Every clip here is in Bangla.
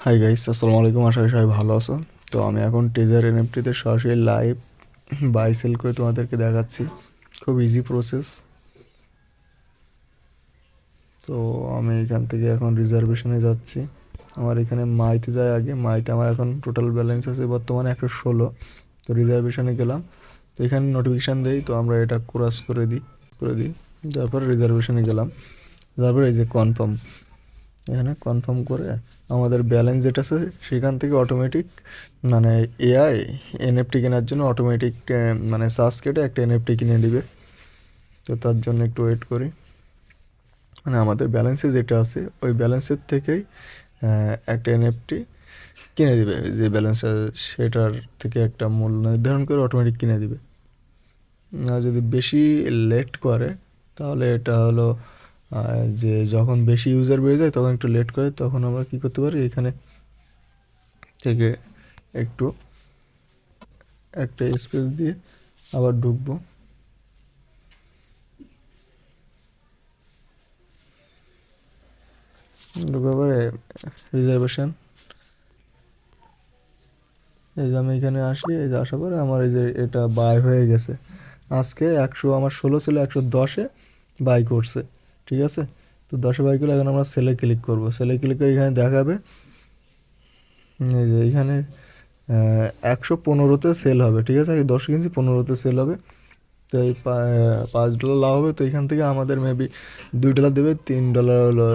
হাই গাইস, আসসালামু আলাইকুম। আশা করি সবাই ভালো আছো। তো আমি এখন টেজার এনএফটিতে সরাসরি লাইভ বাই সেল করে তোমাদেরকে দেখাচ্ছি। খুব ইজি প্রসেস। তো আমি এখান থেকে এখন রিজার্ভেশনে যাচ্ছি। আমার এখানে মাইতে যায় আগে। মাইতে আমার এখন টোটাল ব্যালেন্স আছে বর্তমানে 116। তো রিজার্ভেশনে গেলাম। তো এখানে নোটিফিকেশান দেই, তো আমরা এটা ক্রস করে দিই। তারপর রিজার্ভেশনে গেলাম। তারপর এই যে কনফার্ম, এখানে কনফার্ম করে আমাদের ব্যালেন্স যেটা আছে সেখান থেকে অটোমেটিক মানে এআই এনএফটি কেনার জন্য অটোমেটিক মানে সার্চ কেটে একটা এনএফটি কিনে দিবে। তো তার জন্য একটু ওয়েট করি। মানে আমাদের ব্যালেন্সে যেটা আছে ওই ব্যালেন্সের থেকেই একটা এনএফটি কিনে দিবে। যে ব্যালেন্স সেটার থেকে একটা মূল্য নির্ধারণ করে অটোমেটিক কিনে দিবে। আর যদি বেশি লেট করে তাহলে এটা হলো যে যখন বেশি ইউজার বেড়ে যায় তখন একটু লেট করে, তখন আমরা কী করতে পারি, এখানে থেকে একটু একটা স্পেস দিয়ে আবার ঢুকবো। ঢুকার পরে রিজার্ভেশন, এই যে আমি এখানে আসি। এই যে আসার পরে আমার এই যে এটা বাই হয়ে গেছে। আজকে 100 আমার 16 ছিল, 110-এ বাই করছে। ঠিক আছে, তো 10-এ বাই করলে এখন আমরা সেলে ক্লিক করব। সেলে ক্লিক করে এখানে দেখাবে এই যে এইখানে 115-তে সেল হবে। ঠিক আছে, 10 কিনছি 15-তে সেল হবে। তো এই $5 লাভ হবে। তো এখান থেকে আমাদের মেবি $2 দেবে, $3 হলো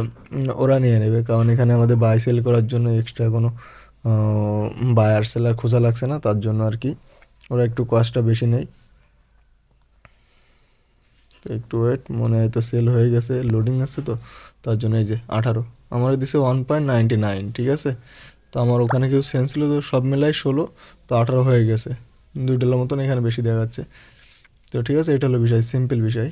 ওরা নিয়ে নেবে, কারণ এখানে আমাদের বাই সেল করার জন্য এক্সট্রা কোনো বায়ার সেলার খোঁজা লাগছে না, তার জন্য আর কি ওরা একটু কস্টটা বেশি নেয়। তো একটু ওয়েট, মনে হয় তো সেল হয়ে গেছে, লোডিং আছে তো তার জন্য। এই যে 18 আমার দিছে 1.99। ঠিক আছে, তো আমার ওখানে কিছু সেন্স ছিল, তো সব মেলায় 16, তো 18 হয়ে গেছে। $2 মতন এখানে বেশি দেখাচ্ছে। তো ঠিক আছে, এটা হলো বিষয়, সিম্পল বিষয়।